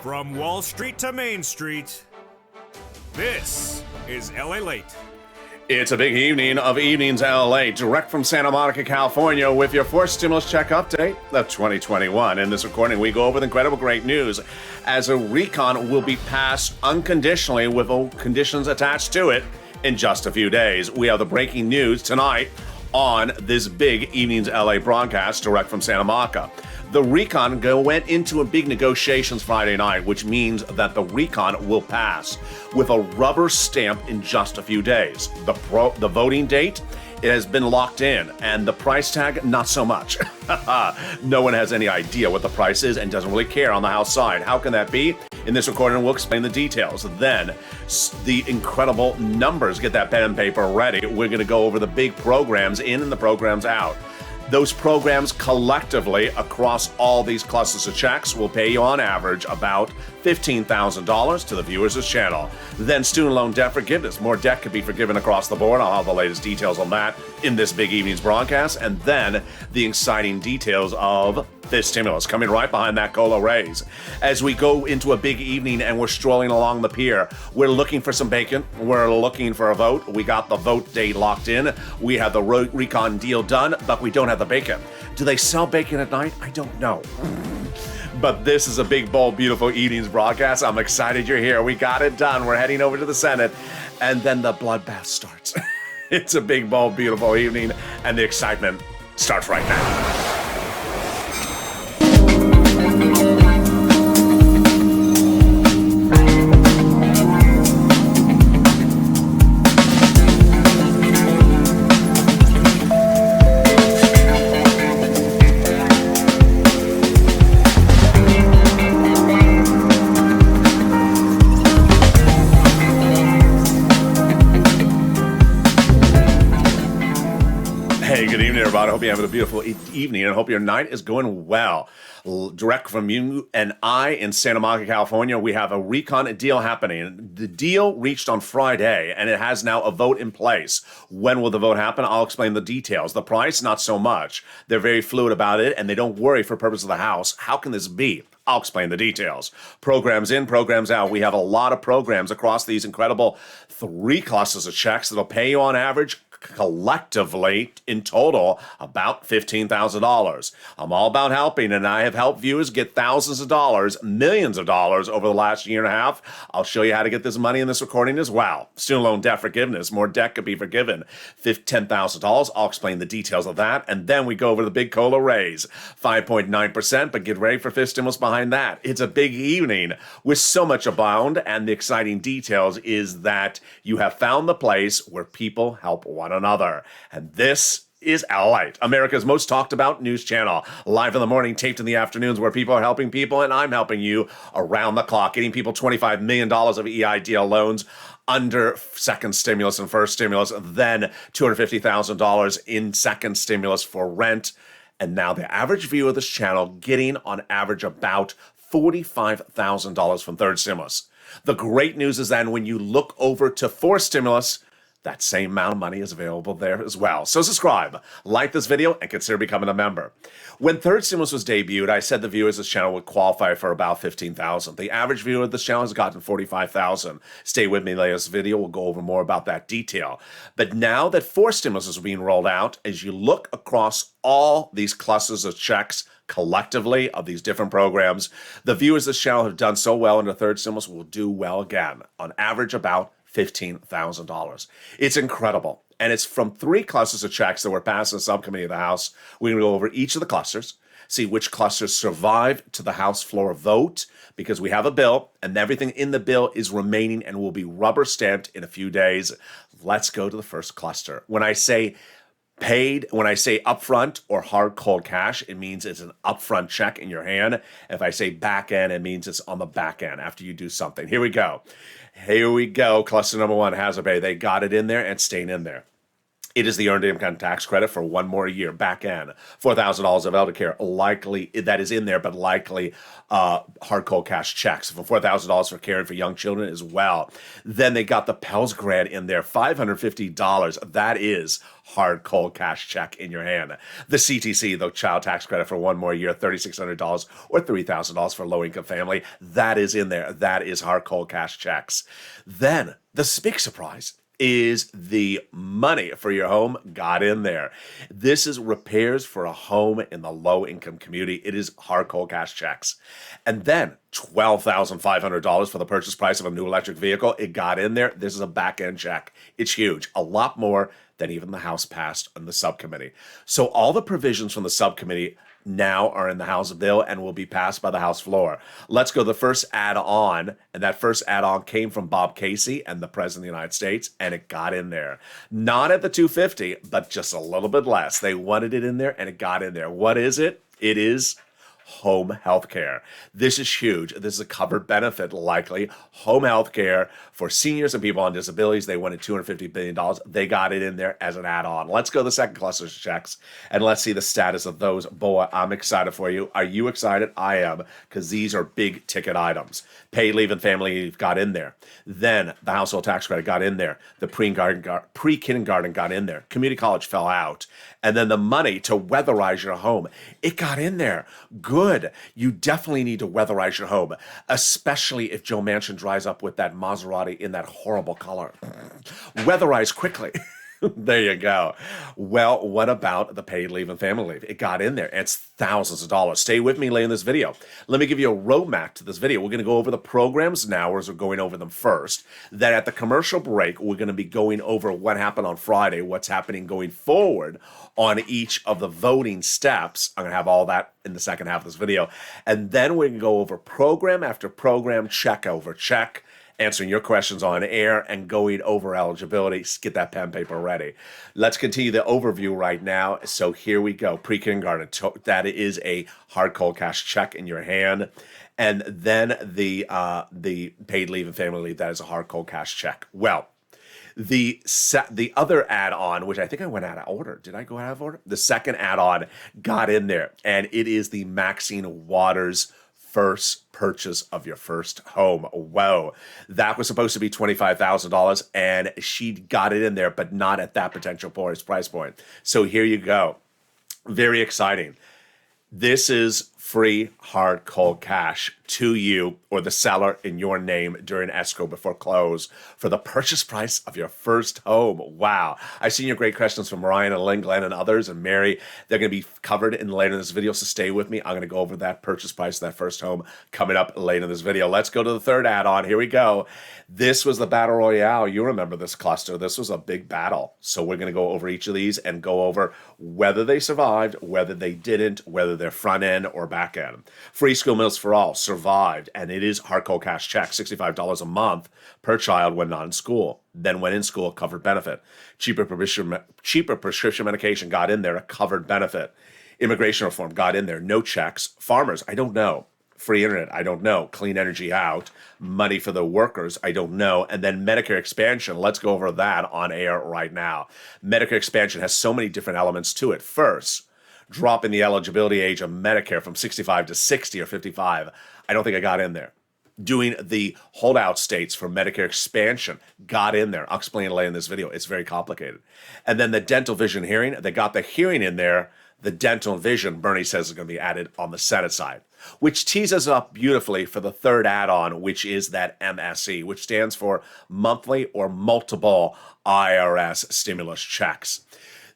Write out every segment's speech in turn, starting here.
From Wall Street to Main Street, this is Lalate. It's a big evening of Evenings LA, direct from Santa Monica, California, with your fourth stimulus check update of 2021. In this recording, we go over the incredible great news as a recon will be passed unconditionally with all conditions attached to it in just a few days. We have the breaking news tonight on this big Evenings LA broadcast direct from Santa Monica. The recon went into a big negotiations Friday night, which means that the recon will pass with a rubber stamp in just a few days. The voting date, it has been locked in, and the price tag, not so much. No one has any idea what the price is and doesn't really care on the House side. How can that be? In this recording, we'll explain the details. Then, the incredible numbers. Get that pen and paper ready. We're going to go over the big programs in and the programs out. Those programs collectively across all these clusters of checks will pay you on average about $15,000 to the viewers of this channel. Then student loan debt forgiveness. More debt could be forgiven across the board. I'll have the latest details on that in this big evening's broadcast. And then the exciting details of this stimulus coming right behind that cola raise. As we go into a big evening and we're strolling along the pier, we're looking for some bacon. We're looking for a vote. We got the vote date locked in. We have the recon deal done, but we don't have the bacon. Do they sell bacon at night? I don't know. But this is a big, bold, beautiful evenings broadcast. I'm excited you're here. We got it done. We're heading over to the Senate, and then the bloodbath starts. It's a big, bold, beautiful evening, and the excitement starts right now. Hey, good evening, everybody. I hope you're having a beautiful evening and I hope your night is going well. Direct from you and I in Santa Monica, California, we have a recon deal happening. The deal reached on Friday and it has now a vote in place. When will the vote happen? I'll explain the details. The price, not so much. They're very fluid about it and they don't worry for purpose of the House. How can this be? I'll explain the details. Programs in, programs out. We have a lot of programs across these incredible three clusters of checks that'll pay you on average collectively in total about $15,000. I'm all about helping, and I have helped viewers get thousands of dollars, millions of dollars over the last year and a half. I'll show you how to get this money in this recording as well. Student loan debt forgiveness, more debt could be forgiven. $10,000, I'll explain the details of that, and then we go over the big cola raise, 5.9%, but get ready for fifth stimulus behind that. It's a big evening with so much abound, and the exciting details is that you have found the place where people help one another. And this is Lalate, America's most talked about news channel. Live in the morning, taped in the afternoons, where people are helping people, and I'm helping you around the clock, getting people $25 million of EIDL loans under second stimulus and first stimulus, then $250,000 in second stimulus for rent. And now the average viewer of this channel getting on average about $45,000 from third stimulus. The great news is then when you look over to fourth stimulus, that same amount of money is available there as well. So subscribe, like this video, and consider becoming a member. When third stimulus was debuted, I said the viewers of this channel would qualify for about $15,000. The average viewer of this channel has gotten $45,000. Stay with me later in this video. We'll go over more about that detail. But now that fourth stimulus is being rolled out, as you look across all these clusters of checks collectively of these different programs, the viewers of this channel have done so well in the third stimulus will do well again. On average, about $15,000. It's incredible. And it's from three clusters of checks that were passed in the subcommittee of the House. We're going to go over each of the clusters, see which clusters survive to the House floor vote, because we have a bill and everything in the bill is remaining and will be rubber stamped in a few days. Let's go to the first cluster. When I say paid, when I say upfront or hard cold cash, it means it's an upfront check in your hand. If I say back end, it means it's on the back end after you do something. Here we go. Here we go. Cluster number one, Hazard Bay. They got it in there and staying in there. It is the earned income tax credit for one more year back end. $4,000 of elder care, likely that is in there, but likely hard cold cash checks for $4,000 for caring for young children as well. Then they got the Pels grant in there, $550. That is hard cold cash check in your hand. The CTC, the child tax credit for one more year, $3,600 or $3,000 for low income family. That is in there. That is hard cold cash checks. Then the big surprise is the money for your home got in there. This is repairs for a home in the low-income community. It is hard cold cash checks. And then $12,500 for the purchase price of a new electric vehicle. It got in there. This is a back-end check. It's huge. A lot more than even the House passed on the subcommittee. So all the provisions from the subcommittee now are in the House bill and will be passed by the House floor. Let's go to the first add-on, and that first add-on came from Bob Casey and the President of the United States, and it got in there. Not at the $250, but just a little bit less. They wanted it in there, and it got in there. What is it? It is home health care. This is huge. This is a covered benefit, likely. Home health care for seniors and people on disabilities. They wanted $250 billion. They got it in there as an add-on. Let's go to the second cluster of checks, and let's see the status of those. Boy, I'm excited for you. Are you excited? I am, because these are big ticket items. Paid leave and family leave got in there. Then the household tax credit got in there. The pre-kindergarten got in there. Community college fell out. And then the money to weatherize your home, it got in there. Good. You definitely need to weatherize your home, especially if Joe Manchin drives up with that Maserati in that horrible color. Weatherize quickly. There you go. Well, what about the paid leave and family leave? It got in there. It's thousands of dollars. Stay with me later in this video. Let me give you a roadmap to this video. We're going to go over the programs now as we're going over them first. Then at the commercial break, we're going to be going over what happened on Friday, what's happening going forward on each of the voting steps. I'm going to have all that in the second half of this video. And then we're going to go over program after program, check over check, answering your questions on air and going over eligibility. Get that pen and paper ready. Let's continue the overview right now. So here we go. Pre-kindergarten, that is a hard cold cash check in your hand. And then the paid leave and family leave, that is a hard cold cash check. Well, the other add-on, which I think I went out of order. Did I go out of order? The second add-on got in there, and it is the Maxine Waters first purchase of your first home. Whoa. That was supposed to be $25,000, and she got it in there, but not at that potential price point. So here you go. Very exciting. This is free hard cold cash to you or the seller in your name during escrow before close for the purchase price of your first home. Wow. I've seen your great questions from Ryan and Lynn, Glenn, and others, and Mary. They're going to be covered in later in this video, so stay with me. I'm going to go over that purchase price of that first home coming up later in this video. Let's go to the third add-on. Here we go. This was the Battle Royale. You remember this cluster. This was a big battle. So we're going to go over each of these and go over whether they survived, whether they didn't, whether they're front end or back end. Free school meals for all survived, and it is hard cold cash check, $65 a month per child when not in school. Then when in school, covered benefit. Cheaper prescription medication got in there, a covered benefit. Immigration reform got in there, no checks. Farmers, I don't know. Free internet, I don't know. Clean energy out. Money for the workers, I don't know. And then Medicare expansion, let's go over that on air right now. Medicare expansion has so many different elements to it. First, dropping the eligibility age of Medicare from 65 to 60 or 55. I don't think I got in there. Doing the holdout states for Medicare expansion got in there. I'll explain it later in this video. It's very complicated. And then the dental vision hearing, they got the hearing in there. The dental and vision, Bernie says, is going to be added on the Senate side, which tees us up beautifully for the third add-on, which is that MSE, which stands for monthly or multiple IRS stimulus checks.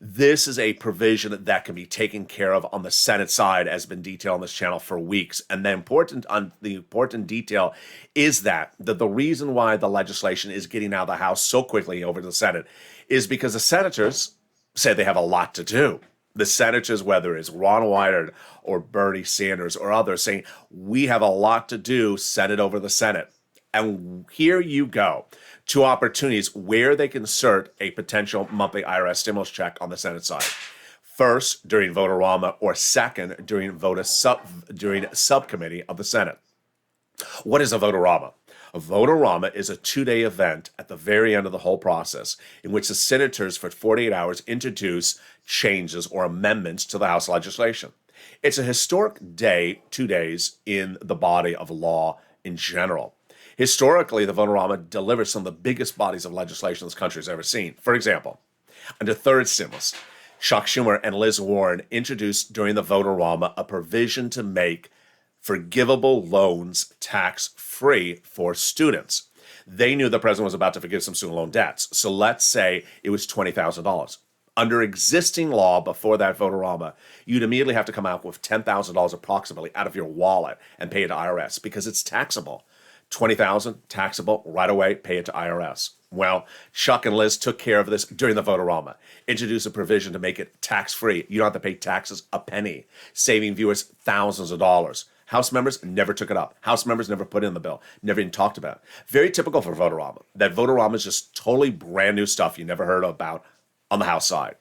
This is a provision that can be taken care of on the Senate side, as been detailed on this channel for weeks. And the important detail is that the reason why the legislation is getting out of the House so quickly over to the Senate is because the senators say they have a lot to do. The senators, whether it's Ron Wyden or Bernie Sanders or others, saying we have a lot to do, send it over to the Senate. And here you go. Two opportunities where they can insert a potential monthly IRS stimulus check on the Senate side. First, during vote-a-rama, or second, during subcommittee of the Senate. What is a vote-a-rama? A Vote-A-Rama is a 2-day event at the very end of the whole process in which the senators for 48 hours introduce changes or amendments to the House legislation. It's a historic day, 2 days, in the body of law in general. Historically, the Vote-A-Rama delivers some of the biggest bodies of legislation this country has ever seen. For example, under third stimulus, Chuck Schumer and Liz Warren introduced during the Vote-A-Rama a provision to make forgivable loans tax-free for students. They knew the president was about to forgive some student loan debts. So let's say it was $20,000. Under existing law before that Vote-A-Rama, you'd immediately have to come out with $10,000 approximately out of your wallet and pay it to IRS because it's taxable. $20,000 taxable right away, pay it to IRS. Well, Chuck and Liz took care of this during the Vote-A-Rama. Introduced a provision to make it tax-free. You don't have to pay taxes a penny, saving viewers thousands of dollars. House members never took it up. House members never put it in the bill, never even talked about it. Very typical for Vote-A-Rama. That Vote-A-Rama is just totally brand new stuff you never heard about on the House side.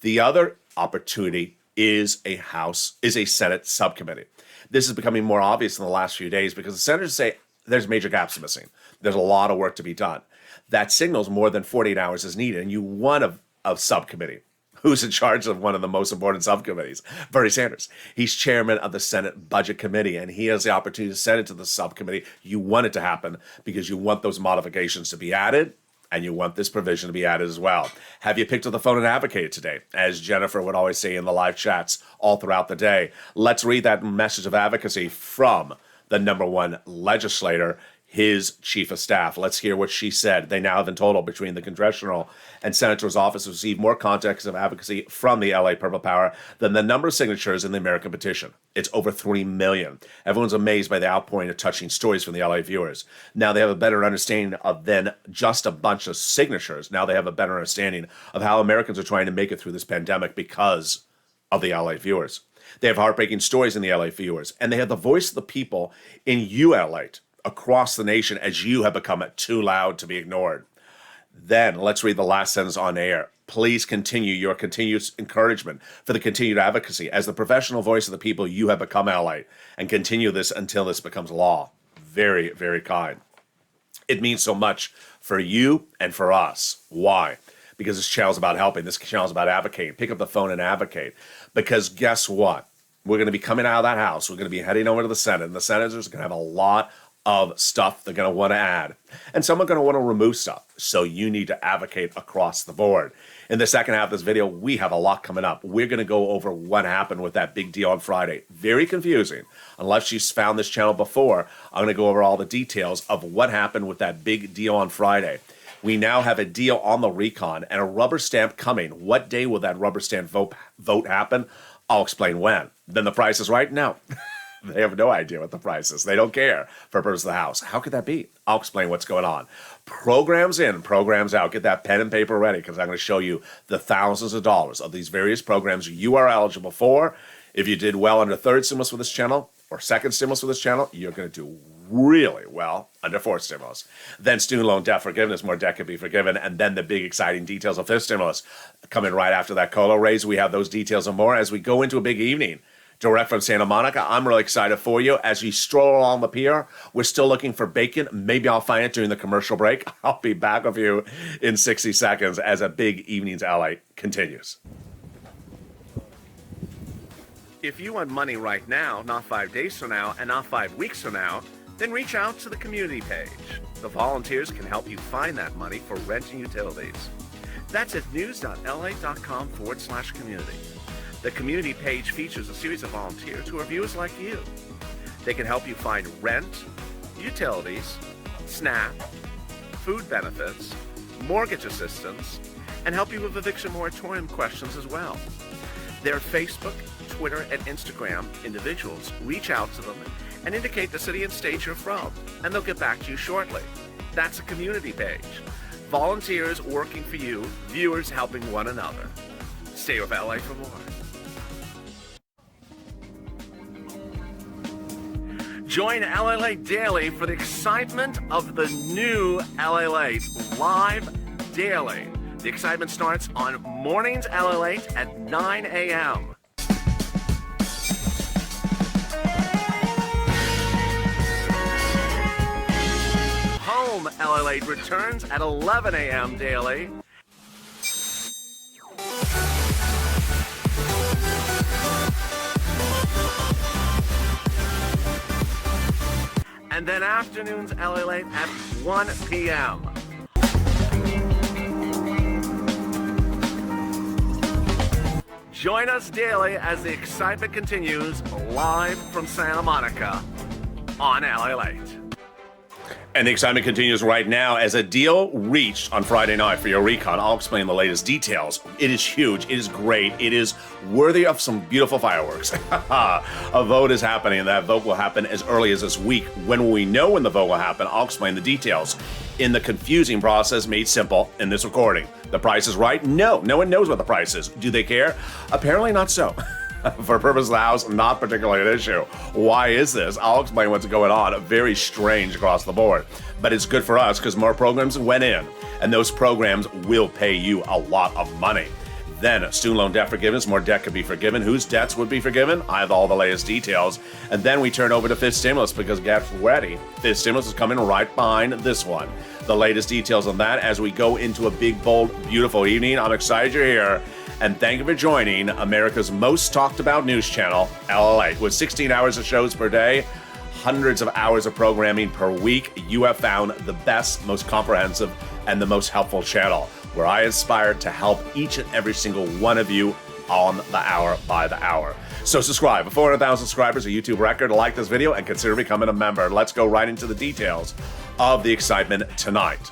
The other opportunity is a Senate subcommittee. This is becoming more obvious in the last few days because the senators say there's major gaps missing. There's a lot of work to be done. That signals more than 48 hours is needed, and you want a subcommittee. Who's in charge of one of the most important subcommittees? Bernie Sanders. He's chairman of the Senate Budget Committee, and he has the opportunity to send it to the subcommittee. You want it to happen because you want those modifications to be added, and you want this provision to be added as well. Have you picked up the phone and advocated today? As Jennifer would always say in the live chats all throughout the day. Let's read that message of advocacy from the number one legislator, his chief of staff. Let's hear what she said. They now have in total, between the congressional and senator's office, received more contacts of advocacy from the LA Purple Power than the number of signatures in the American petition. It's over 3 million. Everyone's amazed by the outpouring of touching stories from the LA viewers. Now they have a better understanding of than just a bunch of signatures. Now they have a better understanding of how Americans are trying to make it through this pandemic because of the LA viewers. They have heartbreaking stories in the LA viewers, and they have the voice of the people in LA across the nation as you have become too loud to be ignored. Then let's read the last sentence on air. Please continue your continuous encouragement for the continued advocacy as the professional voice of the people you have become, LA, and continue this until this becomes law. Very, very kind. It means so much for you and for us. Why? Because this channel is about helping. This channel is about advocating. Pick up the phone and advocate. Because guess what? We're going to be coming out of that House. We're going to be heading over to the Senate, and the senators are going to have a lot of stuff they're going to want to add. And some are going to want to remove stuff. So you need to advocate across the board. In the second half of this video, we have a lot coming up. We're going to go over what happened with that big deal on Friday. Very confusing. Unless you've found this channel before, I'm going to go over all the details of what happened with that big deal on Friday. We now have a deal on the recon and a rubber stamp coming. What day will that rubber stamp vote happen? I'll explain when. Then the price is right? No. They have no idea what the price is. They don't care for the purpose of the House. How could that be? I'll explain what's going on. Programs in, programs out. Get that pen and paper ready because I'm going to show you the thousands of dollars of these various programs you are eligible for. If you did well under third stimulus with this channel or second stimulus with this channel, you're going to do really well under fourth stimulus. Then student loan debt forgiveness, more debt could be forgiven. And then the big exciting details of fifth stimulus coming right after that COLA raise. We have those details and more as we go into a big evening. Direct from Santa Monica. I'm really excited for you. As we stroll along the pier, we're still looking for bacon. Maybe I'll find it during the commercial break. I'll be back with you in 60 seconds as a big evening's LA continues. If you want money right now, not 5 days from now, and not 5 weeks from now, then reach out to the community page. The volunteers can help you find that money for rent and utilities. That's at news.la.com/community. The community page features a series of volunteers who are viewers like you. They can help you find rent, utilities, SNAP, food benefits, mortgage assistance, and help you with eviction moratorium questions as well. Their Facebook, Twitter, and Instagram individuals reach out to them and indicate the city and state you're from, and they'll get back to you shortly. That's a community page. Volunteers working for you, viewers helping one another. Stay with LA for more. Join LA Daily for the excitement of the new LA live daily. The excitement starts on mornings LA at 9 a.m. Lalate returns at 11 a.m. daily. And then afternoons Lalate at 1 p.m. Join us daily as the excitement continues live from Santa Monica on Lalate. And the excitement continues right now as a deal reached on Friday night for your recon. I'll explain the latest details. It is huge. It is great. It is worthy of some beautiful fireworks. A vote is happening, and that vote will happen as early as this week. When we know when the vote will happen, I'll explain the details. In the confusing process made simple in this recording. The price is right? No. No one knows what the price is. Do they care? Apparently not so. For purpose of the House, not particularly an issue. Why is this? I'll explain what's going on. Very strange across the board. But it's good for us because more programs went in, and those programs will pay you a lot of money. Then student loan debt forgiveness, more debt could be forgiven. Whose debts would be forgiven? I have all the latest details. And then we turn over to fifth stimulus because get ready. Fifth stimulus is coming right behind this one. The latest details on that as we go into a big, bold, beautiful evening. I'm excited you're here. And thank you for joining America's most talked about news channel, Lalate. With 16 hours of shows per day, hundreds of hours of programming per week, you have found the best, most comprehensive, and the most helpful channel, where I aspire to help each and every single one of you on the hour by the hour. So subscribe. 400,000 subscribers, a YouTube record. Like this video and consider becoming a member. Let's go right into the details of the excitement tonight.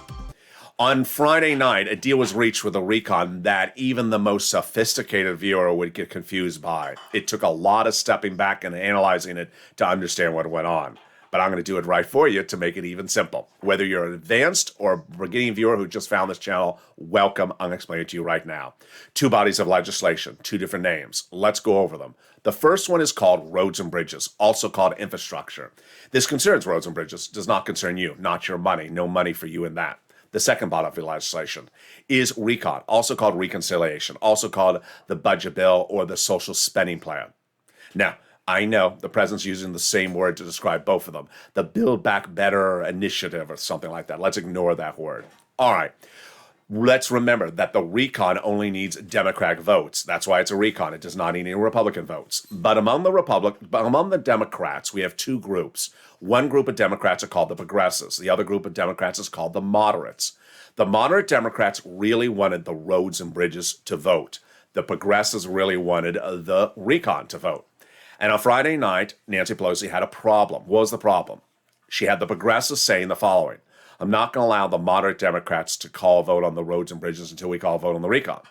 On Friday night, a deal was reached with a recon that even the most sophisticated viewer would get confused by. It took a lot of stepping back and analyzing it to understand what went on. But I'm going to do it right for you to make it even simple. Whether you're an advanced or a beginning viewer who just found this channel, welcome. I'm going to explain it to you right now. Two bodies of legislation, two different names. Let's go over them. The first one is called Roads and Bridges, also called infrastructure. This concerns roads and bridges, does not concern you, not your money, no money for you in that. The second body of legislation is recon, also called reconciliation, also called the budget bill or the social spending plan. Now, I know the president's using the same word to describe both of them, the Build Back Better initiative or something like that. Let's ignore that word. All right. Let's remember that the recon only needs Democratic votes. That's why it's a recon. It does not need any Republican votes. But among the Democrats, we have two groups. One group of Democrats are called the progressives. The other group of Democrats is called the moderates. The moderate Democrats really wanted the roads and bridges to vote. The progressives really wanted the recon to vote. And on Friday night, Nancy Pelosi had a problem. What was the problem? She had the progressives saying the following: I'm not going to allow the moderate Democrats to call a vote on the roads and bridges until we call a vote on the recon.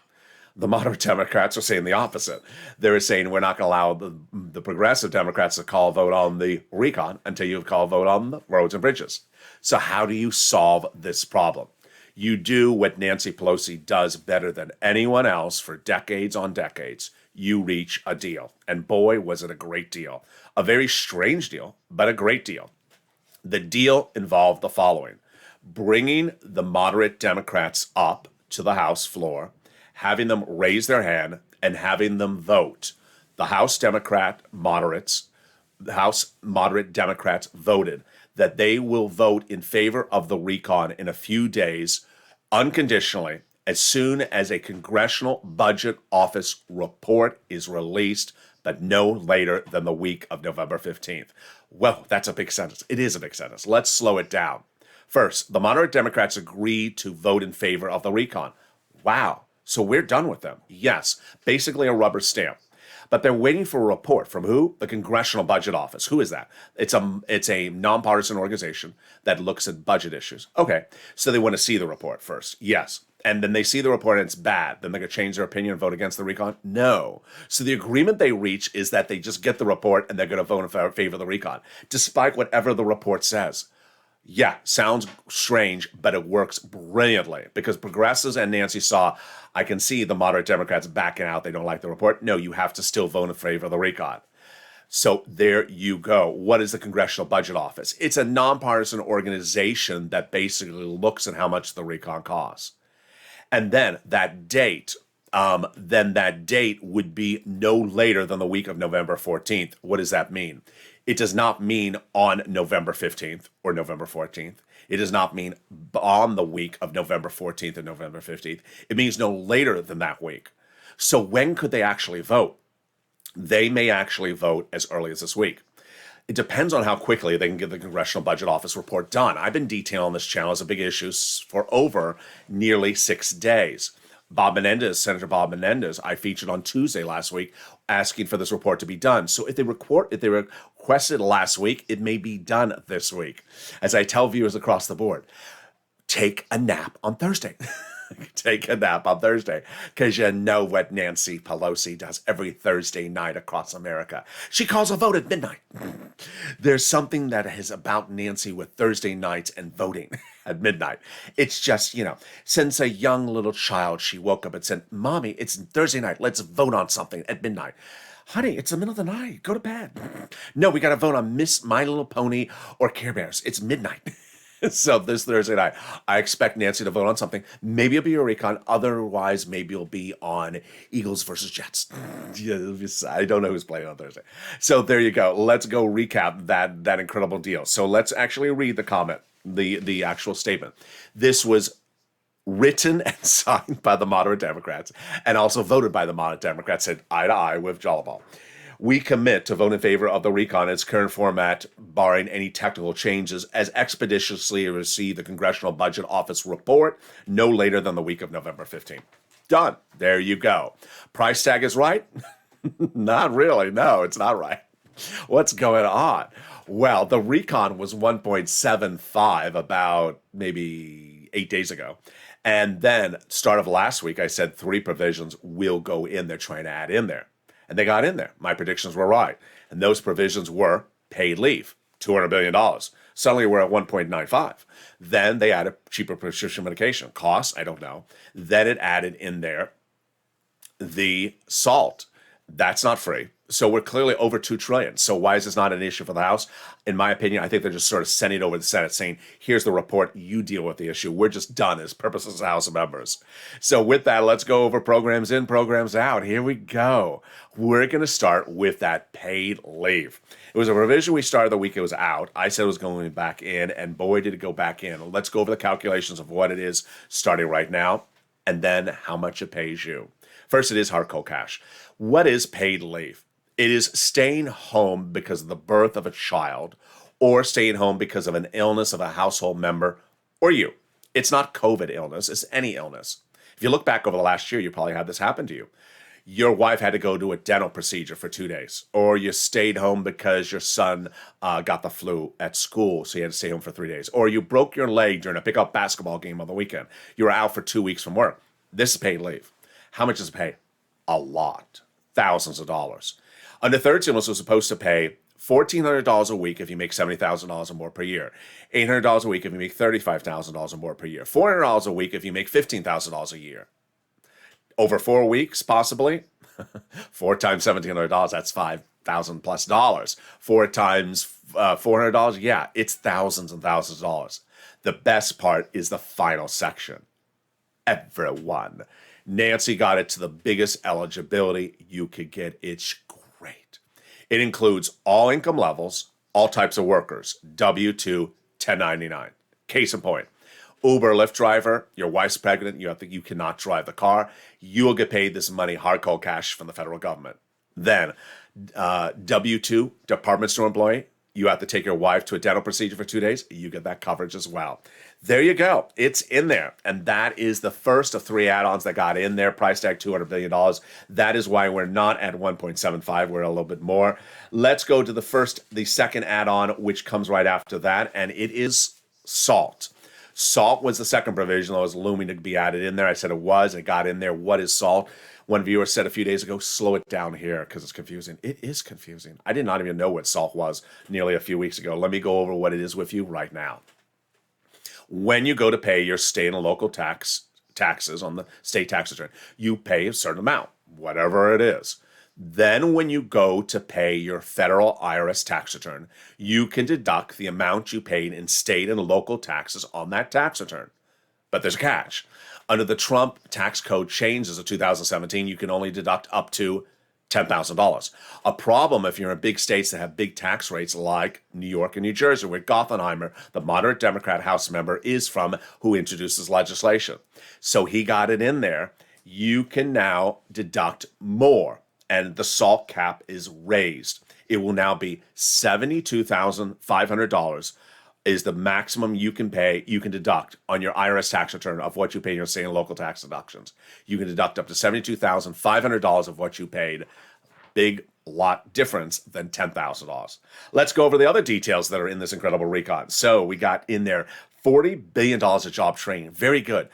The moderate Democrats are saying the opposite. They're saying we're not going to allow the progressive Democrats to call a vote on the recon until you call a vote on the roads and bridges. So how do you solve this problem? You do what Nancy Pelosi does better than anyone else for decades on decades. You reach a deal. And boy, was it a great deal. A very strange deal, but a great deal. The deal involved the following: bringing the moderate Democrats up to the House floor, having them raise their hand, and having them vote. The House moderate Democrats voted that they will vote in favor of the recon in a few days, unconditionally, as soon as a Congressional Budget Office report is released, but no later than the week of November 15th. Well, that's a big sentence. It is a big sentence. Let's slow it down. First, the moderate Democrats agreed to vote in favor of the recon. Wow. So we're done with them. Yes, basically a rubber stamp. But they're waiting for a report from who? The Congressional Budget Office. Who is that? It's a nonpartisan organization that looks at budget issues. Okay, so they want to see the report first. Yes. And then they see the report and it's bad. Then they're going to change their opinion and vote against the recon? No. So the agreement they reach is that they just get the report and they're going to vote in favor of the recon, despite whatever the report says. Yeah, sounds strange, but it works brilliantly because progressives and Nancy saw, I can see the moderate Democrats backing out. They don't like the report. No, you have to still vote in favor of the recon. So there you go. What is the Congressional Budget Office? It's a nonpartisan organization that basically looks at how much the recon costs. And then that date would be no later than the week of November 14th. What does that mean? It does not mean on November 15th or November 14th. It does not mean on the week of November 14th and November 15th. It means no later than that week. So when could they actually vote? They may actually vote as early as this week. It depends on how quickly they can get the Congressional Budget Office report done. I've been detailing on this channel as a big issue for over nearly 6 days. Bob Menendez, Senator Bob Menendez, I featured on Tuesday last week asking for this report to be done. So if they requested last week, it may be done this week. As I tell viewers across the board, take a nap on Thursday. Take a nap on Thursday, because you know what Nancy Pelosi does every Thursday night across America. She calls a vote at midnight. There's something that is about Nancy with Thursday nights and voting at midnight. It's just, since a young little child, she woke up and said, Mommy, it's Thursday night. Let's vote on something at midnight. Honey, it's the middle of the night. Go to bed. No, we got to vote on Miss My Little Pony or Care Bears. It's midnight. So this Thursday night, I expect Nancy to vote on something. Maybe it'll be a recon. Otherwise, maybe it'll be on Eagles versus Jets. I don't know who's playing on Thursday. So there you go. Let's go recap that incredible deal. So let's actually read the comment, the actual statement. This was written and signed by the moderate Democrats and also voted by the moderate Democrats, said eye to eye with Jolliball. We commit to vote in favor of the recon in its current format, barring any technical changes, as expeditiously receive the Congressional Budget Office report no later than the week of November 15th. Done. There you go. Price tag is right? Not really. No, it's not right. What's going on? Well, the recon was 1.75 about maybe 8 days ago. And then start of last week, I said 3 provisions will go in. They're trying to add in there. And they got in there. My predictions were right. And those provisions were paid leave, $200 billion. Suddenly we're at 1.95. Then they added cheaper prescription medication. Costs, I don't know. Then it added in there the SALT. That's not free. So we're clearly over $2 trillion. So why is this not an issue for the House? In my opinion, I think they're just sort of sending it over to the Senate saying, here's the report, you deal with the issue. We're just done as purposes as House members. So with that, let's go over programs in, programs out. Here we go. We're going to start with that paid leave. It was a revision we started the week it was out. I said it was going back in, and boy, did it go back in. Let's go over the calculations of what it is starting right now, and then how much it pays you. First, it is hard cold cash. What is paid leave? It is staying home because of the birth of a child or staying home because of an illness of a household member or you. It's not COVID illness. It's any illness. If you look back over the last year, you probably had this happen to you. Your wife had to go to a dental procedure for 2 days, or you stayed home because your son got the flu at school, so you had to stay home for 3 days, or you broke your leg during a pickup basketball game on the weekend. You were out for 2 weeks from work. This is paid leave. How much does it pay? A lot. Thousands of dollars. Under third stimulus was supposed to pay $1,400 a week if you make $70,000 or more per year, $800 a week if you make $35,000 or more per year, $400 a week if you make $15,000 a year. Over 4 weeks, possibly. 4 times $1,700, that's $5,000 plus dollars. 4 times $400, yeah, it's thousands and thousands of dollars. The best part is the final section. Everyone. Nancy got it to the biggest eligibility you could get. It's great. It includes all income levels, all types of workers, W-2, 1099. Case in point, Uber, Lyft driver, your wife's pregnant, you cannot drive the car, you will get paid this money, hard cold cash from the federal government. Then, W-2, department store employee, you have to take your wife to a dental procedure for 2 days, you get that coverage as well. There you go. It's in there. And that is the first of 3 add-ons that got in there. Price tag $200 billion. That is why we're not at 1.75. We're a little bit more. Let's go to the second add-on, which comes right after that, and it is SALT. SALT was the second provision that was looming to be added in there. I said it was. It got in there. What is SALT? One viewer said a few days ago, slow it down here because it's confusing. It is confusing. I did not even know what SALT was nearly a few weeks ago. Let me go over what it is with you right now. When you go to pay your state and local taxes on the state tax return, you pay a certain amount, whatever it is. Then when you go to pay your federal IRS tax return, you can deduct the amount you paid in state and local taxes on that tax return. But there's a catch. Under the Trump tax code changes of 2017, you can only deduct up to $10,000. A problem if you're in big states that have big tax rates like New York and New Jersey, where Gothenheimer, the moderate Democrat House member, is from, who introduces legislation. So he got it in there. You can now deduct more, and the SALT cap is raised. It will now be $72,500 is the maximum you can deduct on your IRS tax return of what you pay in your state and local tax deductions. You can deduct up to $72,500 of what you paid. Big lot difference than $10,000. Let's go over the other details that are in this incredible recon. So we got in there $40 billion of job training. Very good.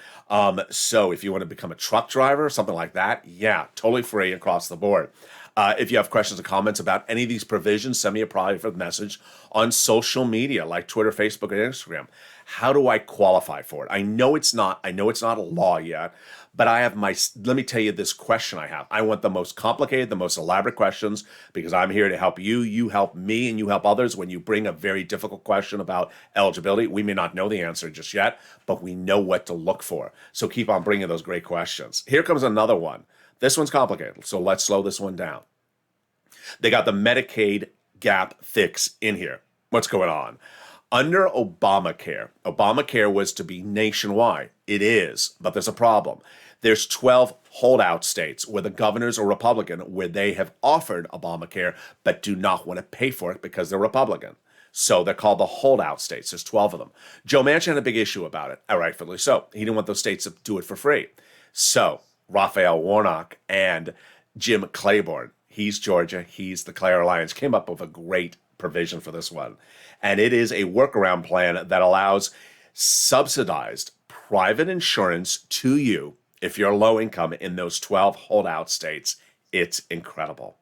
So if you want to become a truck driver, something like that, yeah, totally free across the board. If you have questions or comments about any of these provisions, send me a private message on social media like Twitter, Facebook, and Instagram. How do I qualify for it? I know it's not a law yet, but let me tell you this question I have. I want the most complicated, the most elaborate questions because I'm here to help you. You help me and you help others when you bring a very difficult question about eligibility. We may not know the answer just yet, but we know what to look for. So keep on bringing those great questions. Here comes another one. This one's complicated, so let's slow this one down. They got the Medicaid gap fix in here. What's going on? Under Obamacare was to be nationwide. It is, but there's a problem. There's 12 holdout states where the governors are Republican, where they have offered Obamacare but do not want to pay for it because they're Republican. So they're called the holdout states. There's 12 of them. Joe Manchin had a big issue about it, rightfully so. He didn't want those states to do it for free. So Raphael Warnock and Jim Claiborne, he's Georgia, he's the Clare Alliance, came up with a great provision for this one. And it is a workaround plan that allows subsidized private insurance to you if you're low income in those 12 holdout states. It's incredible.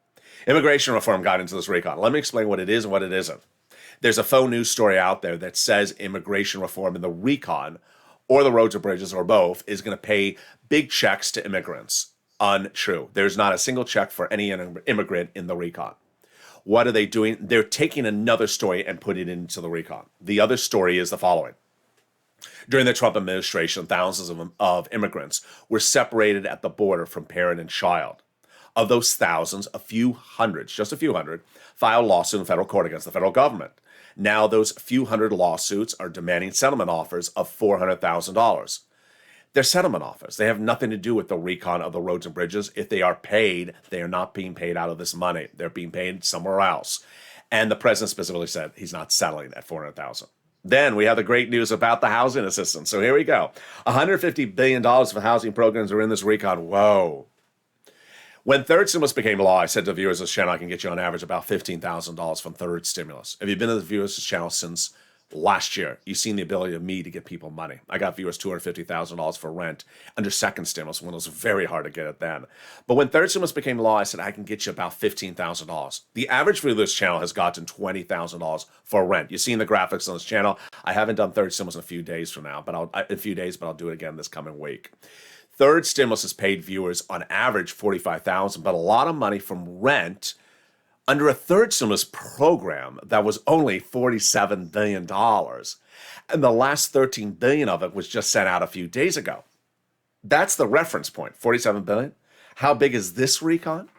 Immigration reform got into this recon. Let me explain what it is and what it isn't. There's a faux news story out there that says immigration reform in the recon or the roads or bridges or both is going to pay big checks to immigrants. Untrue. There's not a single check for any immigrant in the recon. What are they doing? They're taking another story and putting it into the recon. The other story is the following. During the Trump administration, thousands of immigrants were separated at the border from parent and child. Of those thousands, a few hundred, just a few hundred, filed lawsuits in federal court against the federal government. Now those few hundred lawsuits are demanding settlement offers of $400,000. They're settlement offers. They have nothing to do with the recon of the roads and bridges. If they are paid, they are not being paid out of this money. They're being paid somewhere else. And the president specifically said he's not settling at $400,000. Then we have the great news about the housing assistance. So here we go. $150 billion for housing programs are in this recon. Whoa. When third stimulus became law, I said to viewers of this channel, I can get you on average about $15,000 from third stimulus. If you've been to the viewers of this channel since last year, you've seen the ability of me to get people money. I got viewers $250,000 for rent under second stimulus when it was very hard to get it then. But when third stimulus became law, I said I can get you about $15,000. The average viewer of this channel has gotten $20,000 for rent. You've seen the graphics on this channel. I haven't done third stimulus in a few days from now, but I'll do it again this coming week. Third stimulus has paid viewers on average $45,000, but a lot of money from rent under a third stimulus program that was only $47 billion. And the last $13 billion of it was just sent out a few days ago. That's the reference point, $47 billion. How big is this recon?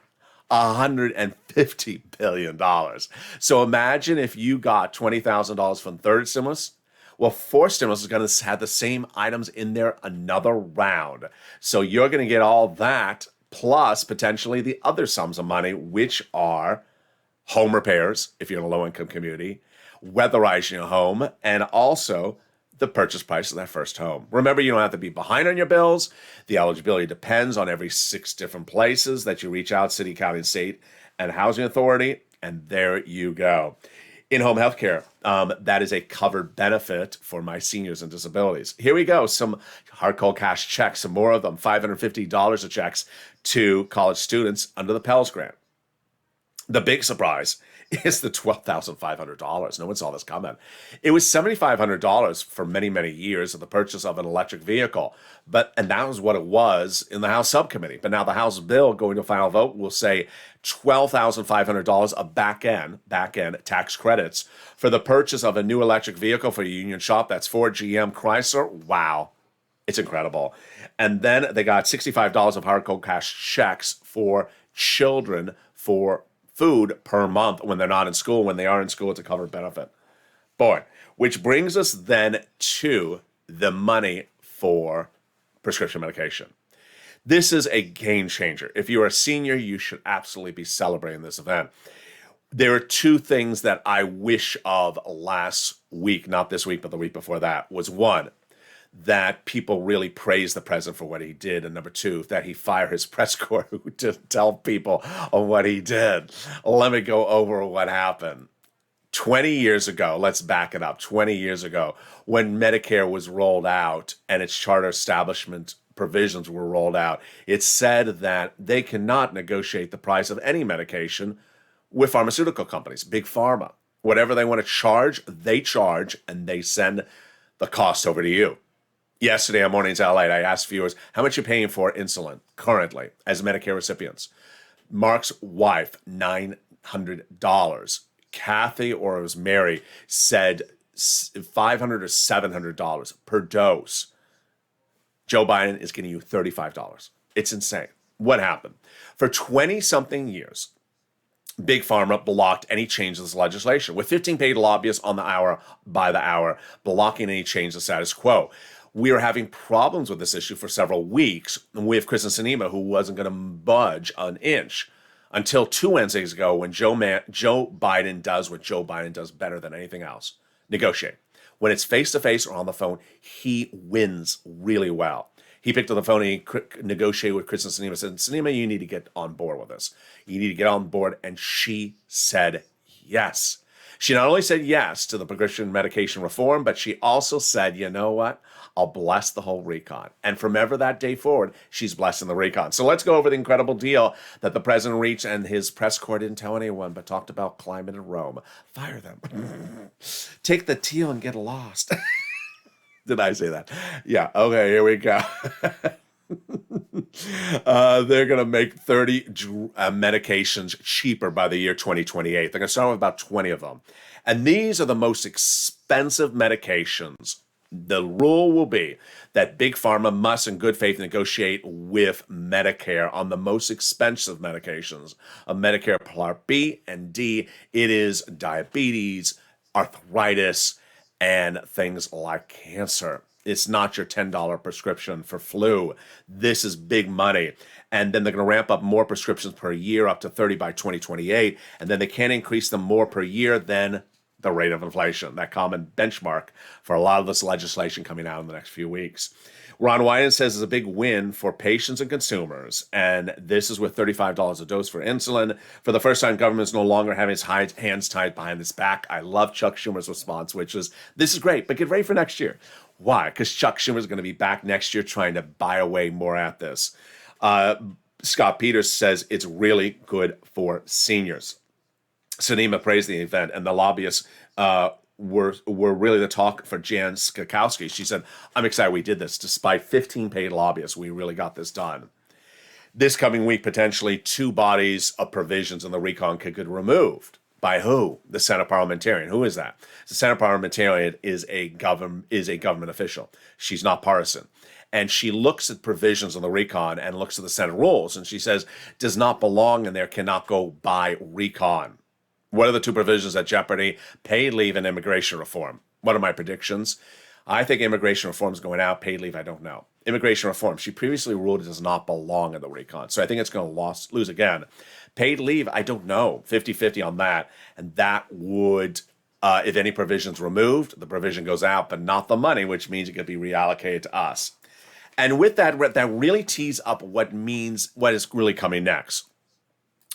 $150 billion. So imagine if you got $20,000 from third stimulus. Well, fourth stimulus is going to have the same items in there another round. So you're going to get all that plus potentially the other sums of money, which are home repairs, if you're in a low-income community, weatherizing your home, and also the purchase price of that first home. Remember, you don't have to be behind on your bills. The eligibility depends on every 6 different places that you reach out, city, county, state, and housing authority, and there you go. In-home healthcare, that is a covered benefit for my seniors and disabilities. Here we go, some hard cold cash checks, some more of them, $550 of checks to college students under the Pell Grant. The big surprise is the $12,500. No one saw this coming. It was $7,500 for many, many years of the purchase of an electric vehicle. And that was what it was in the House subcommittee. But now the House bill going to final vote will say $12,500 of back-end tax credits for the purchase of a new electric vehicle for a union shop. That's Ford, GM, Chrysler. Wow. It's incredible. And then they got $65 of hard cold cash checks for children for food per month when they're not in school. When they are in school, it's a covered benefit. Boy, which brings us then to the money for prescription medication. This is a game changer. If you're a senior, you should absolutely be celebrating this event. There are two things that I wish of last week, not this week, but the week before that, was one, that people really praise the president for what he did, and number two, that he fire his press corps to tell people on what he did. Let me go over what happened. 20 years ago, let's back it up, 20 years ago, when Medicare was rolled out and its charter establishment provisions were rolled out, it said that they cannot negotiate the price of any medication with pharmaceutical companies, big pharma. Whatever they want to charge, and they send the cost over to you. Yesterday on Mornings Lalate, I asked viewers, how much you're paying for insulin currently as Medicare recipients. Mark's wife, $900. Kathy, or it was Mary, said $500 or $700 per dose. Joe Biden is getting you $35. It's insane. What happened? For 20-something years, Big Pharma blocked any change to this legislation, with 15 paid lobbyists on the hour by the hour, blocking any change to status quo. We were having problems with this issue for several weeks with Kristen Sinema, who wasn't going to budge an inch until 2 Wednesdays ago when Joe Biden does what Joe Biden does better than anything else, negotiate. When it's face-to-face or on the phone, he wins really well. He picked up the phone and he negotiated with Kristen Sinema, said, Sinema, you need to get on board with this. You need to get on board. And she said yes. She not only said yes to the prescription medication reform, but she also said, you know what? I'll bless the whole recon. And from ever that day forward, she's blessing the recon. So let's go over the incredible deal that the president reached, and his press corps didn't tell anyone, but talked about climate in Rome. Fire them. Take the teal and get lost. Did I say that? Yeah. Okay, here we go. They're going to make 30 medications cheaper by the year 2028. They're going to start with about 20 of them. And these are the most expensive medications. The rule will be that Big Pharma must, in good faith, negotiate with Medicare on the most expensive medications of Medicare Part B and D. It is diabetes, arthritis, and things like cancer. It's not your $10 prescription for flu. This is big money. And then they're going to ramp up more prescriptions per year up to 30 by 2028. And then they can't increase them more per year than the rate of inflation, that common benchmark for a lot of this legislation coming out in the next few weeks. Ron Wyden says it's a big win for patients and consumers, and this is with $35 a dose for insulin. For the first time, government's no longer having its hands tied behind its back. I love Chuck Schumer's response, which is, this is great, but get ready for next year. Why? Because Chuck Schumer's going to be back next year trying to buy away more at this. Scott Peters says it's really good for seniors. Sinema praised the event, and the lobbyists were really the talk for Jan Skakowski. She said, I'm excited we did this. Despite 15 paid lobbyists, we really got this done. This coming week, potentially 2 bodies of provisions in the recon could get removed. By who? The Senate parliamentarian. Who is that? The Senate parliamentarian is a government official. She's not partisan. And she looks at provisions on the recon and looks at the Senate rules, and she says, does not belong in there, cannot go by recon. What are the 2 provisions at jeopardy? Paid leave and immigration reform. What are my predictions? I think immigration reform is going out. Paid leave, I don't know. Immigration reform, she previously ruled it does not belong in the recon. So I think it's going to lose again. Paid leave, I don't know. 50-50 on that. And that would, if any provision's removed, the provision goes out, but not the money, which means it could be reallocated to us. And with that really tees up what is really coming next.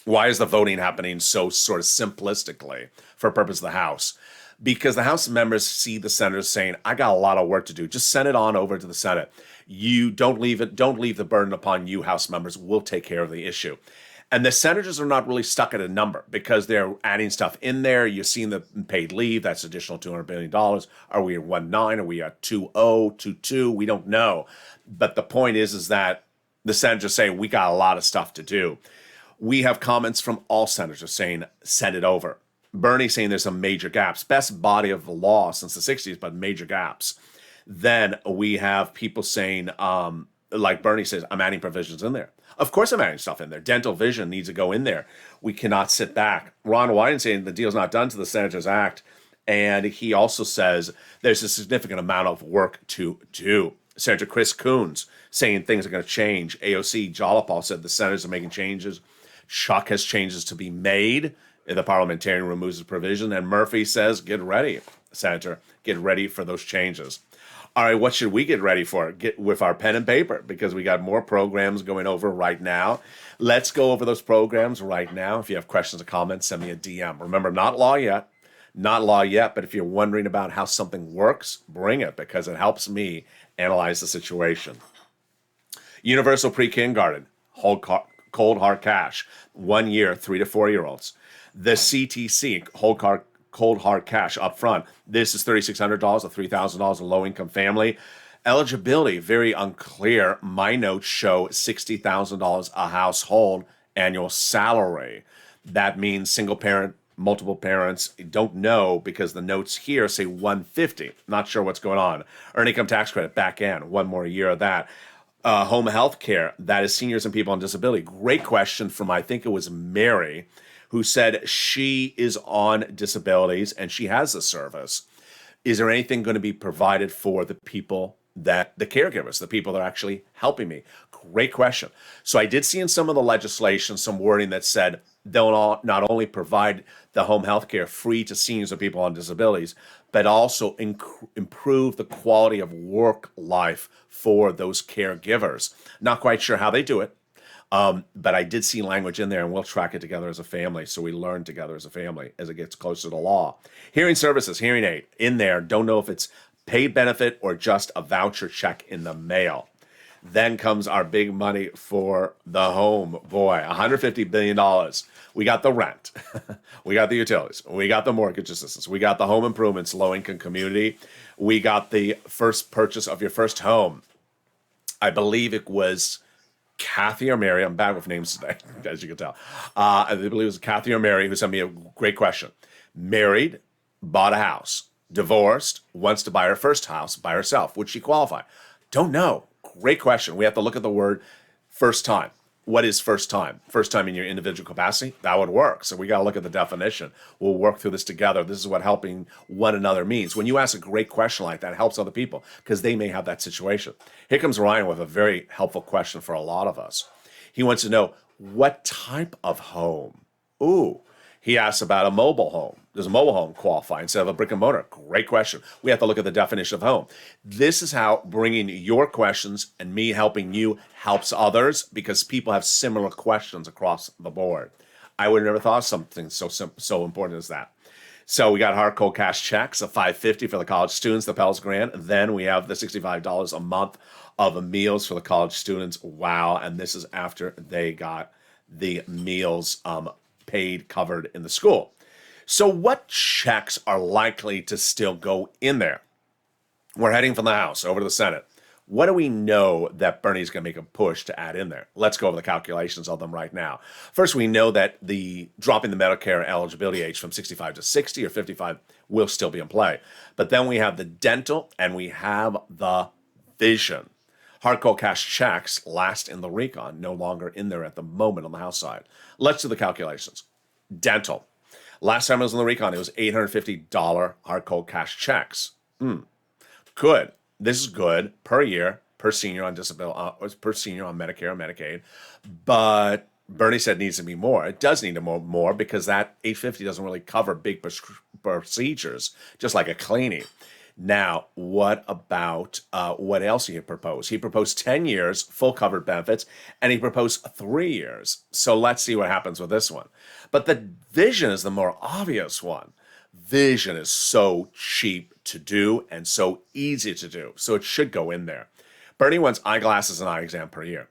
Why is the voting happening so sort of simplistically for purpose of the House? Because the House members see the senators saying, I got a lot of work to do. Just send it on over to the Senate. You don't leave the burden upon you, House members. We'll take care of the issue. And the senators are not really stuck at a number because they're adding stuff in there. You've seen the paid leave, that's additional $200 billion. Are we at 1.9? Are we at 2.0, 2.2? We don't know. But the point is that the senators say, we got a lot of stuff to do. We have comments from all senators saying, send it over. Bernie saying there's some major gaps. Best body of the law since the 60s, but major gaps. Then we have people saying, like Bernie says, I'm adding provisions in there. Of course I'm adding stuff in there. Dental vision needs to go in there. We cannot sit back. Ron Wyden saying the deal's not done to the Senators Act. And he also says there's a significant amount of work to do. Senator Chris Coons saying things are going to change. AOC Jolopal said the senators are making changes. Chuck has changes to be made. The parliamentarian removes the provision. And Murphy says, get ready, Senator. Get ready for those changes. All right, what should we get ready for? Get with our pen and paper, because we got more programs going over right now. Let's go over those programs right now. If you have questions or comments, send me a DM. Remember, not law yet. Not law yet, but if you're wondering about how something works, bring it, because it helps me analyze the situation. Universal pre-kindergarten, cold hard cash, 1 year, 3 to 4 year olds. The CTC, cold hard cash up front. This is $3,600 or $3,000 a low-income family. Eligibility, very unclear. My notes show $60,000 a household annual salary. That means single parent, multiple parents. Don't know, because the notes here say 150. Not sure what's going on. Earned income tax credit, back end, 1 more year of that. Home health care, that is seniors and people on disability. Great question from, I think it was Mary, who said she is on disabilities and she has a service. Is there anything going to be provided for the people that, the caregivers, the people that are actually helping me? Great question. So I did see in some of the legislation some wording that said they'll not only provide the home health care free to seniors and people on disabilities, but also improve the quality of work life for those caregivers. Not quite sure how they do it. But I did see language in there, and we'll track it together as a family, so we learn together as a family as it gets closer to law. Hearing services, hearing aid, in there. Don't know if it's paid benefit or just a voucher check in the mail. Then comes our big money for the home. Boy, $150 billion. We got the rent. We got the utilities. We got the mortgage assistance. We got the home improvements, low-income community. We got the first purchase of your first home. I believe it was Kathy or Mary. I'm bad with names today, as you can tell. I believe it was Kathy or Mary who sent me a great question. Married, bought a house, divorced, wants to buy her first house by herself. Would she qualify? Don't know. Great question. We have to look at the word first time. What is first time? First time in your individual capacity? That would work. So we got to look at the definition. We'll work through this together. This is what helping one another means. When you ask a great question like that, it helps other people because they may have that situation. Here comes Ryan with a very helpful question for a lot of us. He wants to know, what type of home? Ooh, he asks about a mobile home. Does a mobile home qualify instead of a brick and mortar? Great question. We have to look at the definition of home. This is how bringing your questions and me helping you helps others, because people have similar questions across the board. I would have never thought of something so important as that. So we got hard cold cash checks of $550 for the college students, the Pell Grant. Then we have the $65 a month of meals for the college students. Wow. And this is after they got the meals paid, covered in the school. So what checks are likely to still go in there? We're heading from the House over to the Senate. What do we know that Bernie's going to make a push to add in there? Let's go over the calculations of them right now. First, we know that the dropping the Medicare eligibility age from 65 to 60 or 55 will still be in play. But then we have the dental and we have the vision. Hard cold cash checks last in the recon, no longer in there at the moment on the House side. Let's do the calculations. Dental. Last time I was on the recon, it was $850 hard cold cash checks. Good. This is good per year, per senior on disability, per senior on Medicare and Medicaid. But Bernie said it needs to be more. It does need to be more because that $850 doesn't really cover big procedures, just like a cleaning. Now, what about what else he proposed? He proposed 10 years, full covered benefits, and he proposed 3 years. So let's see what happens with this one. But the vision is the more obvious one. Vision is so cheap to do and so easy to do. So it should go in there. Bernie wants eyeglasses and eye exam per year.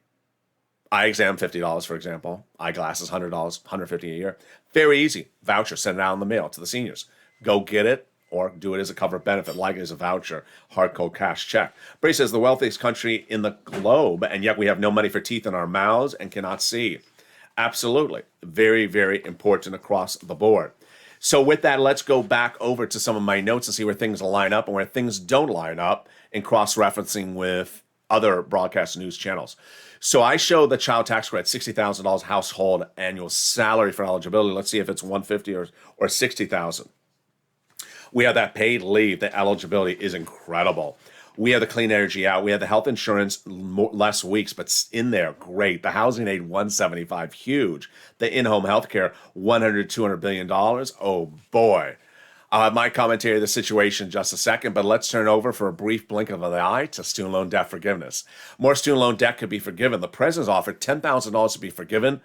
Eye exam, $50, for example. Eyeglasses, $100, $150 a year. Very easy. Voucher, send it out in the mail to the seniors. Go get it. Or do it as a covered benefit, like as a voucher, hard cold cash check. Brady says the wealthiest country in the globe, and yet we have no money for teeth in our mouths and cannot see. Absolutely. Very, very important across the board. So with that, let's go back over to some of my notes and see where things line up and where things don't line up, and cross-referencing with other broadcast news channels. So I show the child tax credit, $60,000 household annual salary for eligibility. Let's see if it's $150,000 or $60,000. We have that paid leave. The eligibility is incredible. We have the clean energy out. We have the health insurance, less weeks, but in there, great. The housing aid, $175, huge. The in-home healthcare, $100, $200 billion. Oh boy. I'll have my commentary of the situation in just a second, but let's turn over for a brief blink of the eye to student loan debt forgiveness. More student loan debt could be forgiven. The president's offered $10,000 to be forgiven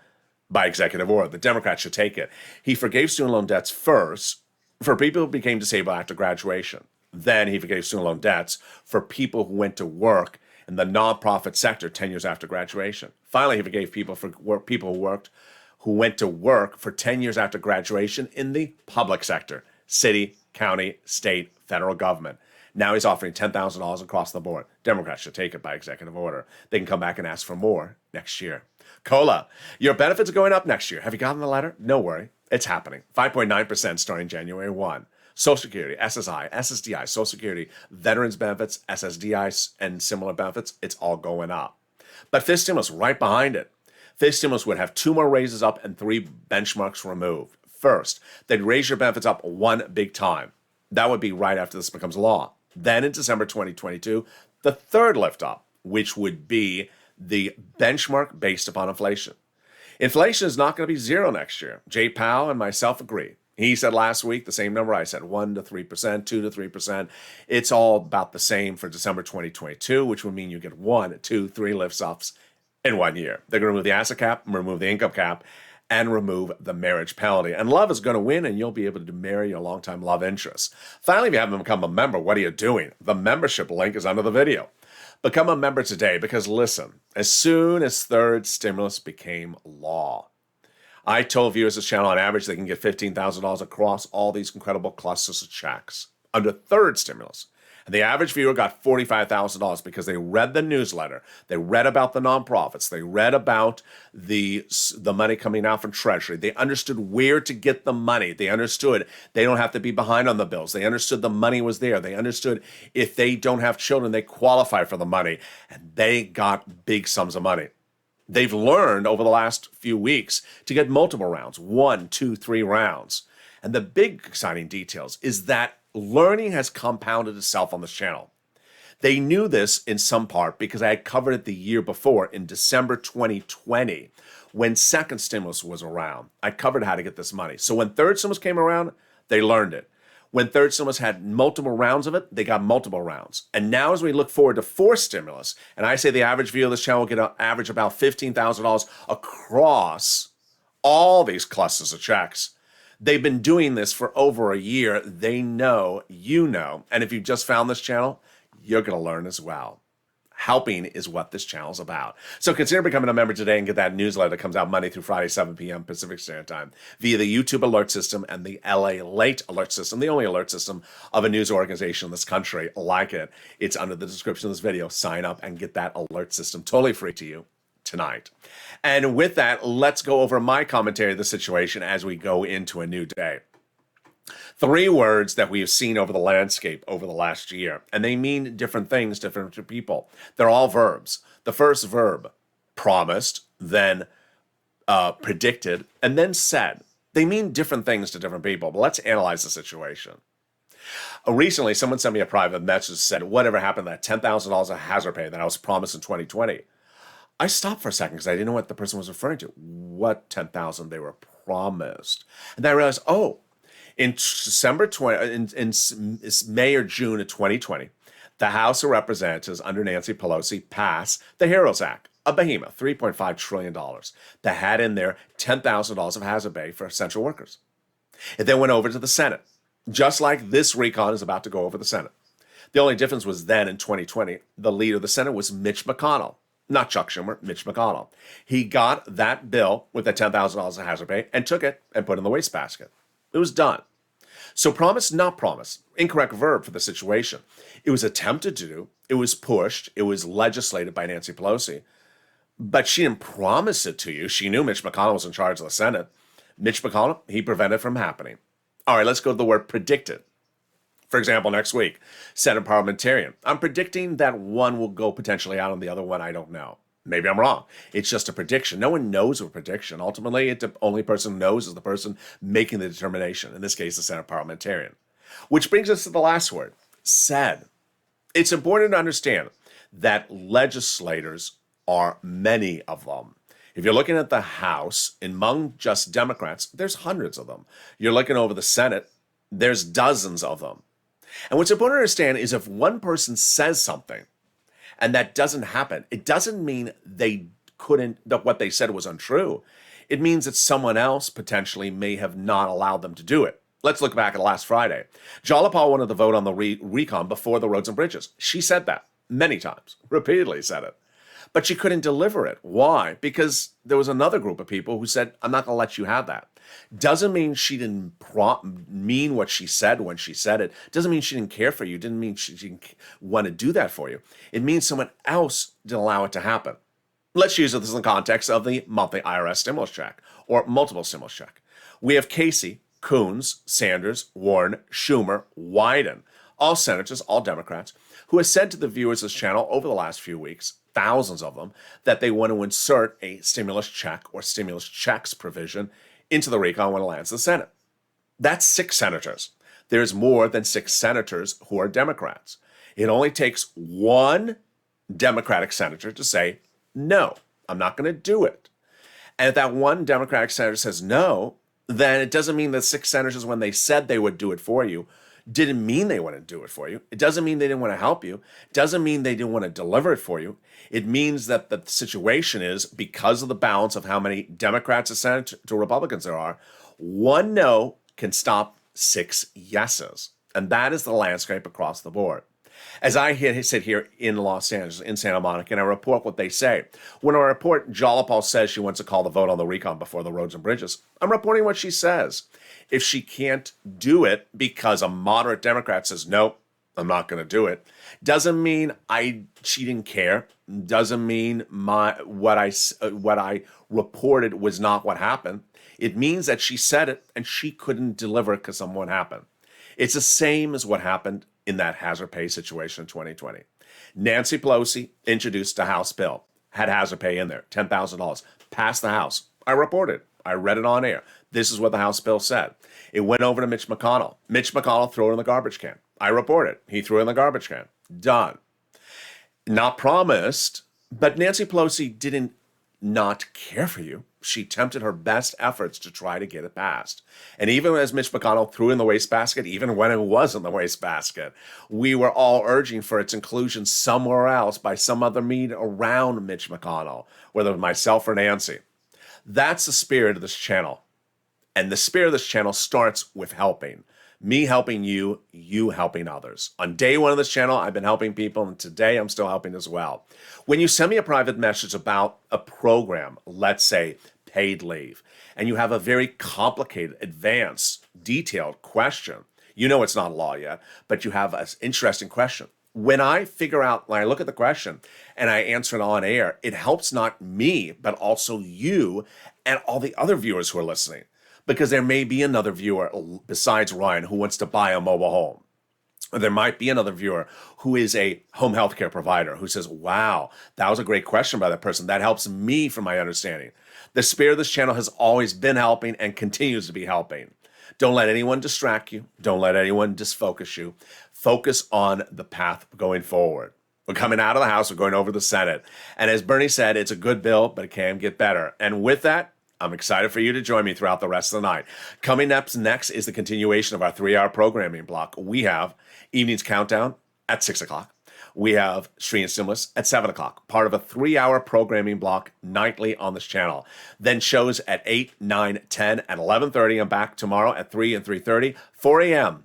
by executive order. The Democrats should take it. He forgave student loan debts first for people who became disabled after graduation. Then he forgave student loan debts for people who went to work in the nonprofit sector 10 years after graduation. Finally, he forgave people who went to work for 10 years after graduation in the public sector, city, county, state, federal government. Now he's offering $10,000 across the board. Democrats should take it by executive order. They can come back and ask for more next year. COLA, your benefits are going up next year. Have you gotten the letter? No worry. It's happening. 5.9% starting January 1. Social Security, SSI, SSDI, Social Security, veterans benefits, SSDI, and similar benefits, it's all going up. But fifth stimulus right behind it. Fifth stimulus would have 2 more raises up and 3 benchmarks removed. First, they'd raise your benefits up one big time. That would be right after this becomes law. Then in December 2022, the third lift up, which would be the benchmark based upon inflation. Inflation is not going to be zero next year. Jay Powell and myself agree. He said last week the same number I said, 1 to 3%, 2 to 3%. It's all about the same for December 2022, which would mean you get 1, 2, 3 lifts ups in 1 year. They're going to remove the asset cap, remove the income cap, and remove the marriage penalty. And love is going to win, and you'll be able to marry your longtime love interest. Finally, if you haven't become a member, what are you doing? The membership link is under the video. Become a member today because, listen, as soon as third stimulus became law, I told viewers of this channel on average they can get $15,000 across all these incredible clusters of checks under third stimulus. And the average viewer got $45,000 because they read the newsletter, they read about the nonprofits, they read about the money coming out from Treasury, they understood where to get the money, they understood they don't have to be behind on the bills, they understood the money was there, they understood if they don't have children, they qualify for the money, and they got big sums of money. They've learned over the last few weeks to get multiple rounds, 1, 2, 3 rounds. And the big exciting details is that learning has compounded itself on this channel. They knew this in some part because I had covered it the year before in December 2020 when second stimulus was around. I covered how to get this money. So when third stimulus came around, they learned it. When third stimulus had multiple rounds of it, they got multiple rounds. And now as we look forward to fourth stimulus, and I say the average viewer of this channel will get an average about $15,000 across all these clusters of checks. They've been doing this for over a year. They know, you know. And if you just found this channel, you're going to learn as well. Helping is what this channel is about. So consider becoming a member today and get that newsletter that comes out Monday through Friday, 7 p.m. Pacific Standard Time via the YouTube alert system and the Lalate alert system, the only alert system of a news organization in this country like it. It's under the description of this video. Sign up and get that alert system totally free to you tonight. And with that, let's go over my commentary of the situation as we go into a new day. 3 words that we have seen over the landscape over the last year, and they mean different things to different people. They're all verbs. The first verb, promised, then predicted, and then said. They mean different things to different people, but let's analyze the situation. Recently, someone sent me a private message that said, whatever happened to that $10,000 of hazard pay that I was promised in 2020? I stopped for a second because I didn't know what the person was referring to. What 10,000 they were promised. And then I realized, in May or June of 2020, the House of Representatives under Nancy Pelosi passed the HEROES Act, a behemoth, $3.5 trillion, that had in there $10,000 of hazard pay for essential workers. It then went over to the Senate, just like this recon is about to go over the Senate. The only difference was then in 2020, the leader of the Senate was Mitch McConnell, not Chuck Schumer, Mitch McConnell. He got that bill with the $10,000 of hazard pay and took it and put it in the wastebasket. It was done. So promise, not promise. Incorrect verb for the situation. It was attempted to do. It was pushed. It was legislated by Nancy Pelosi. But she didn't promise it to you. She knew Mitch McConnell was in charge of the Senate. Mitch McConnell, he prevented it from happening. All right, let's go to the word predicted. For example, next week, Senate parliamentarian. I'm predicting that one will go potentially out and the other one I don't know. Maybe I'm wrong. It's just a prediction. No one knows a prediction. Ultimately, the only person who knows is the person making the determination, in this case, the Senate parliamentarian. Which brings us to the last word, said. It's important to understand that legislators are many of them. If you're looking at the House, among just Democrats, there's hundreds of them. You're looking over the Senate, there's dozens of them. And what's important to understand is if one person says something and that doesn't happen, it doesn't mean that what they said was untrue. It means that someone else potentially may have not allowed them to do it. Let's look back at last Friday. Jalapal wanted to vote on the recon before the roads and bridges. She said that many times, repeatedly said it. But she couldn't deliver it. Why? Because there was another group of people who said, I'm not going to let you have that. Doesn't mean she didn't mean what she said when she said it. Doesn't mean she didn't care for you. Didn't mean she didn't want to do that for you. It means someone else didn't allow it to happen. Let's use this in the context of the monthly IRS stimulus check or multiple stimulus check. We have Casey, Coons, Sanders, Warren, Schumer, Wyden, all senators, all Democrats, who have said to the viewers of this channel over the last few weeks, thousands of them, that they want to insert a stimulus check or stimulus checks provision into the recon when it lands in the Senate. That's 6 senators. There's more than 6 senators who are Democrats. It only takes one Democratic senator to say, no, I'm not going to do it. And if that one Democratic senator says no, then it doesn't mean that 6 senators, when they said they would do it for you, didn't mean they wouldn't do it for you. It doesn't mean they didn't want to help you. It doesn't mean they didn't want to deliver it for you. It means that the situation is, because of the balance of how many Democrats to Senate to Republicans there are, one no can stop 6 yeses. And that is the landscape across the board. As I sit here in Los Angeles, in Santa Monica, and I report what they say. When I report Jalapal says she wants to call the vote on the recon before the roads and bridges, I'm reporting what she says. If she can't do it because a moderate Democrat says, nope, I'm not going to do it, doesn't mean she didn't care. Doesn't mean what I reported was not what happened. It means that she said it and she couldn't deliver it because something happened. It's the same as what happened in that hazard pay situation in 2020. Nancy Pelosi introduced a House bill, had hazard pay in there, $10,000, passed the House. I reported. I read it on air. This is what the House bill said. It went over to Mitch McConnell. Mitch McConnell threw it in the garbage can. I reported. He threw it in the garbage can. Done. Not promised, but Nancy Pelosi didn't not care for you. She attempted her best efforts to try to get it passed. And even as Mitch McConnell threw in the wastebasket, even when it was in the wastebasket, we were all urging for its inclusion somewhere else by some other means around Mitch McConnell, whether myself or Nancy. That's the spirit of this channel. And the spirit of this channel starts with helping. Me helping you, you helping others. On day 1 of this channel, I've been helping people, and today I'm still helping as well. When you send me a private message about a program, let's say paid leave, and you have a very complicated, advanced, detailed question, you know it's not a law yet, but you have an interesting question. When I look at the question and I answer it on air, it helps not me, but also you and all the other viewers who are listening. Because there may be another viewer besides Ryan who wants to buy a mobile home. Or there might be another viewer who is a home health care provider who says, wow, that was a great question by that person. That helps me from my understanding. The spirit of this channel has always been helping and continues to be helping. Don't let anyone distract you. Don't let anyone disfocus you. Focus on the path going forward. We're coming out of the House. We're going over the Senate. And as Bernie said, it's a good bill, but it can get better. And with that, I'm excited for you to join me throughout the rest of the night. Coming up next is the continuation of our 3-hour programming block. We have Evening's Countdown at 6 o'clock. We have Street and Stimulus at 7 o'clock, part of a 3-hour programming block nightly on this channel. Then shows at 8, 9, 10, and 11:30. I'm back tomorrow at 3 and 3:30. 4 a.m.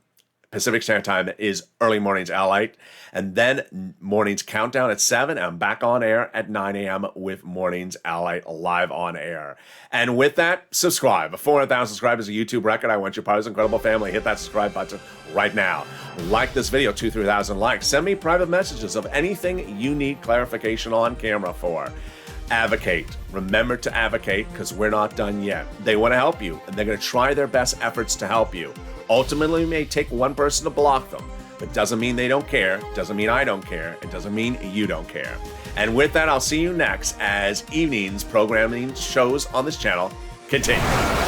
Pacific Standard Time is early mornings Lalate, and then mornings Countdown at 7. I'm back on air at 9 a.m. with mornings Lalate live on air. And with that, subscribe. 400,000 subscribers is a YouTube record. I want you part of this incredible family. Hit that subscribe button right now. Like this video, 2,000-3,000 likes. Send me private messages of anything you need clarification on camera for. Advocate. Remember to advocate, because we're not done yet. They want to help you, and they're going to try their best efforts to help you. Ultimately, it may take one person to block them, but doesn't mean they don't care, doesn't mean I don't care, it doesn't mean you don't care. And with that, I'll see you next as evening's programming shows on this channel continue.